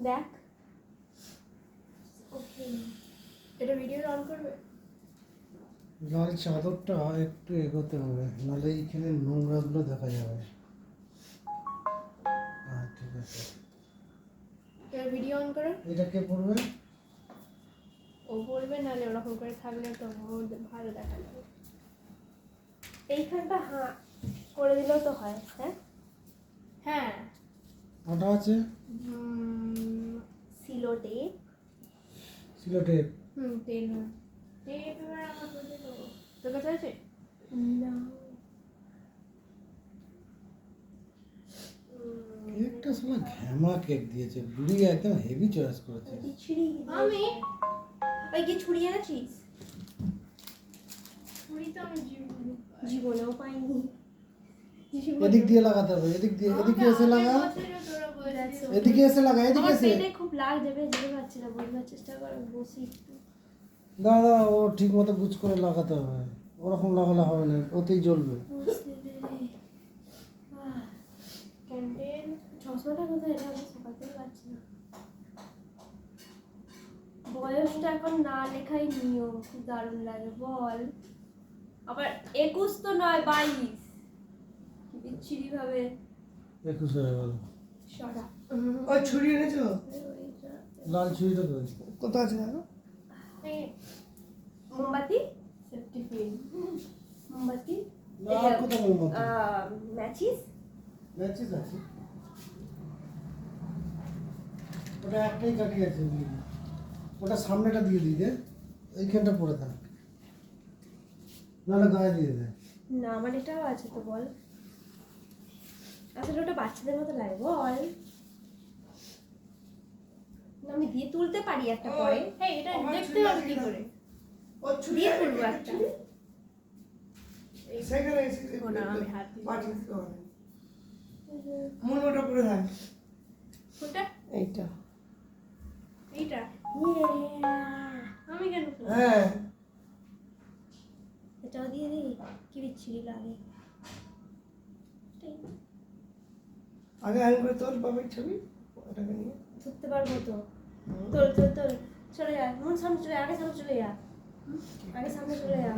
দেখ ওকে, এটা video on করবে। লাল চাদরটা একটু এগোতে হবে, নাহলে এইখানে নোংরাগুলো দেখা যাবে। হ্যাঁ ঠিক আছে, এবার ভিডিও অন করো। এটা কে পড়বে? ও বলবে, নাহলে ওরকম করে থাকলে তো ভালো দেখা যাবে। এইখানটা হ্যাঁ করে দিলেও তো হয়। হ্যাঁ হ্যাঁ, ওটা আছে সিলো টেপ। সিলো টেপ। টেপ টেপ এবার আমার কাছে তো, তোর কাছে আছে না? একটা সময় ঘ্যামা কেক দিয়েছে, বুড়ি একদম হেভি চয়েস করেছে। আমি ওই কি ছুরি এনেছিস? ছুরি তো আমি জীবনেও পাইনি। এদিক দিয়ে লাগাতে হবে, এদিকে এসে লাগা, এদিকে এসে লাগা, এদিকে এসে। পেটে খুব লাগছে, বুঝতে পারছি না, বোঝার চেষ্টা করো, বসি একটু। দাদা ও ঠিক মতো গুছ করে লাগাতে হবে, ওরকম লাগালে হবে না, ওতেই জ্বলবে। ক্যান্ডেল চশমাটা কোথায়? এটা আমি সকালতেই পাচ্ছি না। বয়সটা এখন না লেখাই নিয়ম, খুব দারুণ লাগে। বল আবার 21 তো নয় 22, বিচ্ছিরি ভাবে 21 হয়ে গেল। সরা ওই ছুরি এনেছো? লাল ছুরিটা কই? কোথায় আছে জানো? মোমবাতি, সেফটি পিন, মোমবাতি, না, আর কোথায় মোমবাতি? ম্যাচিস। ম্যাচিস আছে, ওটা একটাই কাঠি আছে, ওটা সামনেটা দিয়ে দিই দে, এইখানটা পড়ে থাক, নাহলে গায়ে দিয়ে দে। না আমার এটাও আছে তো, বল। আসলে ওটা বাচ্চাদের মতো লাগে, বল। না, আমি দিয়ে তুলতে পারি একটা পরে। হ্যাঁ, এটা দেখতে হবে কি করে ও ছুরি দিয়ে আছে, তুলবো একটা। সেখানে এসে ও না, আমি হাত দিয়ে মাটি দিতে হবে। মন ওটা করে থাক। কোনটা? এইটা। এইটা আমি কেন করবো? হ্যাঁ এটাও দিয়ে দিই, কি বিচ্ছিরি লাগে। আগে আগে করে তোর বাবার ছবি, ওটাকে নিয়ে ধরতে পারবো তো? তোল তোল তোল, চলে যা, মন সামনে চলে, আগে সামনে চলে যা, আগে সামনে চলে যা।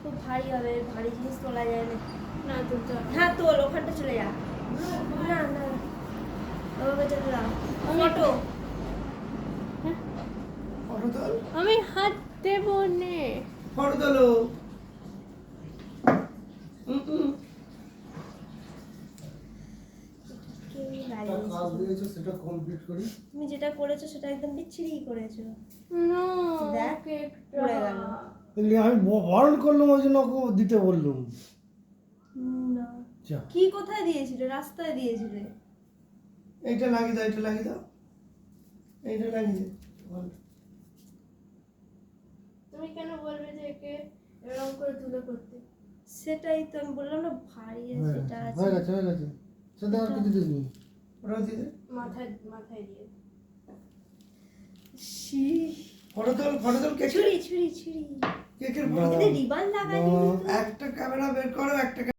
খুব ভারী হবে, ভারী জিনিস তোলা যায় না। না তুলতে হবে। হ্যাঁ তোল, ওখানটা চলে যা। না না, ওভাবে চলে যা। ফটো ফটো তোল, আমি হাত দেবো নে। ফটো তোলো। কাজ দিয়েছো সেটা কমপ্লিট করি। তুমি যেটা করেছো সেটা একদম বিচ্ছিরি করেছো। দেখ পড়ে গেল। আমি বারণ করলাম, ওই জন্য ওকে দিতে বললাম। না, যা। কি কোথায় দিয়েছিলে? রাস্তায় দিয়েছিলে। এইটা লাগিয়ে দাও, এইটা লাগিয়ে দাও, এইটা লাগিয়ে দাও। তুমি কেন বলবে যে একে এরকম করে তুলে করতে? সেটাই তো আমি বললাম না, ভারী সেটা আছে। হয়ে গেছে, হয়ে গেছে, সেটা আর কিছু দিসনি। ওটাও দিয়ে দে। মাথায় মাথায় দিয়ে ফটো তোল, ফটো তোল। ছুরি ছুরি ছুরি, কেকের ফটো এতে রিবান লাগাই দিবি তো। একটা ক্যামেরা বের করো, একটা